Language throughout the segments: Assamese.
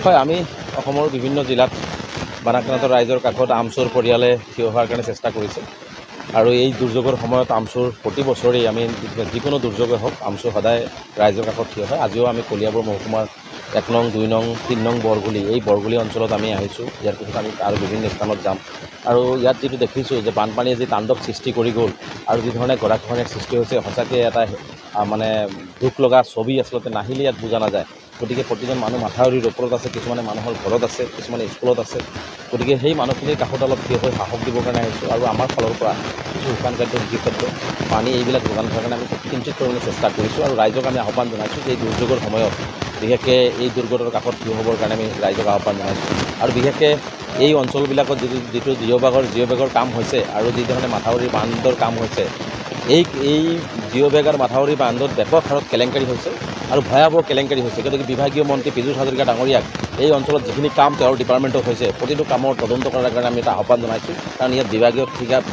হয়, আমি অসমৰ বিভিন্ন জিলাত বানাক্ৰান্ত ৰাইজৰ কাষত আমচুৰ পৰিয়ালে থিয় হোৱাৰ কাৰণে চেষ্টা কৰিছে আৰু এই দুৰ্যোগৰ সময়ত আমচুৰ প্ৰতি বছৰেই আমি যিকোনো দুৰ্যোগে হওক আমচুৰ সদায় ৰাইজৰ কাষত থিয় হয়। আজিও আমি কলিয়াবৰ মহকুমাৰ 1 নং 2 নং 3 নং বৰগুলি এই বৰগুলি অঞ্চলত আমি আহিছোঁ। ইয়াৰ পিছত আমি আৰু বিভিন্ন স্থানত যাম আৰু ইয়াত যিটো দেখিছোঁ যে বানপানীয়ে যি তাণ্ডৱ সৃষ্টি কৰি গ'ল আৰু যিধৰণে গৰাখহনীয়াৰ সৃষ্টি হৈছে, সঁচাকৈ এটা মানে দুখ লগা ছবি আচলতে নাহিলে ইয়াত বুজা নাযায়। গতিকে প্ৰতিজন মানুহ মাথাউৰিৰ ওপৰত আছে, কিছুমানে মানুহৰ ঘৰত আছে, কিছুমানে স্কুলত আছে। গতিকে সেই মানুহখিনিৰ কাষত অলপ থিয় হৈ সাহস দিবৰ কাৰণে আহিছোঁ আৰু আমাৰ ফালৰ পৰা কিছু শুকান খাদ্য, কৃষি খাদ্য, পানী এইবিলাক যোগান ধৰাৰ কাৰণে আমি কিঞ্চিত পৰিমাণে চেষ্টা কৰিছোঁ আৰু ৰাইজক আমি আহ্বান জনাইছোঁ যে এই দুৰ্যোগৰ সময়ত বিশেষকৈ এই দুৰ্গৰ কাষত থিয় হ'বৰ কাৰণে আমি ৰাইজক আহ্বান জনাইছোঁ আৰু বিশেষকৈ এই অঞ্চলবিলাকত যিটো জিঅ' বেগৰ কাম হৈছে আৰু যিধৰণে মাথাউৰিৰ বান্ধৰ কাম হৈছে, এই জিঅ' বেগ আৰু মাথাউৰি বান্ধত ব্যাপক হাৰত কেলেংকাৰী হৈছে আৰু ভয়াৱহ কেলেংকাৰী হৈছে। গতিকে বিভাগীয় মন্ত্ৰী পীযুষ হাজৰিকা ডাঙৰীয়াক এই অঞ্চলত যিখিনি কাম তেওঁৰ ডিপাৰ্টমেণ্টত হৈছে প্ৰতিটো কামৰ তদন্ত কৰাৰ কাৰণে আমি এটা আহ্বান জনাইছোঁ। কাৰণ ইয়াত বিভাগীয়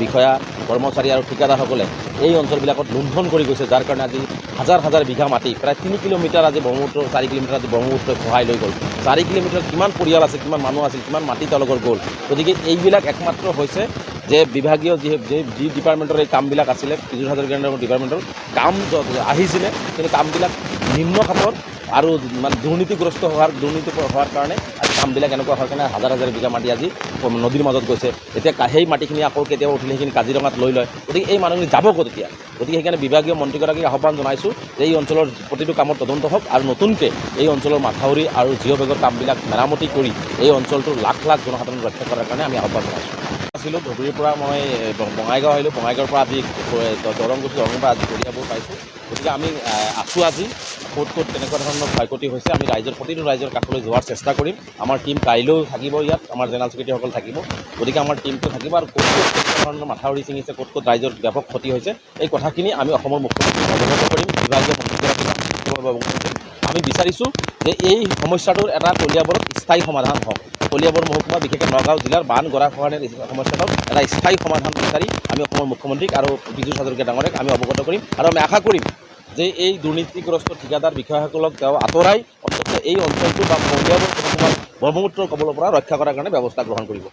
বিষয়া, কৰ্মচাৰী আৰু ঠিকাদাৰসকলে এই অঞ্চলবিলাকত লুণ্ঠন কৰি গৈছে, যাৰ কাৰণে আজি হাজাৰ হাজাৰ বিঘা মাটি, প্ৰায় 3 কিলোমিটাৰ আজি ব্ৰহ্মপুত্ৰ, 4 কিলোমিটাৰ আজি ব্ৰহ্মপুত্ৰই খহাই লৈ গ'ল। 4 কিলোমিটাৰত কিমান পৰিয়াল আছে, কিমান মানুহ আছিল, কিমান মাটি তেওঁলোকৰ গ'ল। গতিকে এইবিলাক একমাত্ৰ হৈছে যে বিভাগীয় যি ডিপাৰ্টমেণ্টৰ এই কামবিলাক আছিলে, পীযুষ হাজৰিকাৰ ডিপাৰ্টমেণ্টৰ কাম আহিছিলে, কিন্তু কামবিলাক নিম্ন খাপত আৰু মানে দুৰ্নীতিগ্ৰস্ত হোৱাৰ কাৰণে আজি কামবিলাক এনেকুৱা হোৱাৰ কাৰণে হাজাৰ হাজাৰ বিঘা মাটি আজি নদীৰ মাজত গৈছে। এতিয়া সেই মাটিখিনি আকৌ কেতিয়াবা উঠিলে সেইখিনি কাজিৰঙাত লৈ লয়। গতিকে এই মানুহখিনি যাব ক'ত এতিয়া? গতিকে সেইকাৰণে বিভাগীয় মন্ত্ৰীগৰাকীক আহ্বান জনাইছোঁ যে এই অঞ্চলৰ প্ৰতিটো কামৰ তদন্ত হওক আৰু নতুনকৈ এই অঞ্চলৰ মাথাউৰি আৰু জিঅ' বেগৰ কামবিলাক মেৰামতি কৰি এই অঞ্চলটোৰ লাখ লাখ জনসাধাৰণ ৰক্ষা কৰাৰ কাৰণে আমি আহ্বান জনাইছোঁ। আছিলোঁ ধুবুৰীৰ পৰা মই বঙাইগাঁও আহিলোঁ, বঙাইগাঁৱৰ পৰা আজি দৰং গৈছোঁ, দৰঙৰ পৰা আজি কলিয়াবৰ পাইছোঁ। গতিকে আমি আছোঁ আজি ক'ত কেনেকুৱা ধৰণৰ ক্ষয়ক্ষতি হৈছে আমি প্ৰতিটো ৰাইজৰ কাষলৈ যোৱাৰ চেষ্টা কৰিম। আমাৰ টীম কাইলৈও থাকিব ইয়াত, আমাৰ জেনেৰেল ছেক্ৰেটাৰীসকল থাকিব। গতিকে আমাৰ টীমটো থাকিব আৰু ক'ত কেনেকুৱা ধৰণৰ মাথাউৰি ছিঙিছে, ক'ত ৰাইজৰ ব্যাপক ক্ষতি হৈছে এই কথাখিনি আমি অসমৰ মুখ্যমন্ত্ৰীক অৱগত কৰিম। বিভাগীয় মন্ত্ৰীগৰাকীক আমি বিচাৰিছোঁ যে এই সমস্যাটোৰ এটা কলিয়াবৰত স্থায়ী সমাধান হওক। কলিয়াবৰ মহকুমা বিশেষকৈ নগাঁও জিলাৰ বান গৰাখহনীয়াৰ সমস্যাটোৰ এটা স্থায়ী সমাধান বিচাৰি আমি অসমৰ মুখ্যমন্ত্ৰীক আৰু পীযুষ হাজৰিকা ডাঙৰীয়াক আমি অৱগত কৰিম আৰু আমি আশা কৰিম যে এই দুৰ্নীতিগ্ৰস্ত ঠিকাদাৰ বিষয়াসকলক তেওঁ আঁতৰাই অন্ততঃ এই অঞ্চলটো বা কলিয়াবৰ মহকুমাৰ ব্ৰহ্মপুত্ৰৰ কবলৰ পৰা ৰক্ষা কৰাৰ কাৰণে ব্যৱস্থা গ্ৰহণ কৰিব।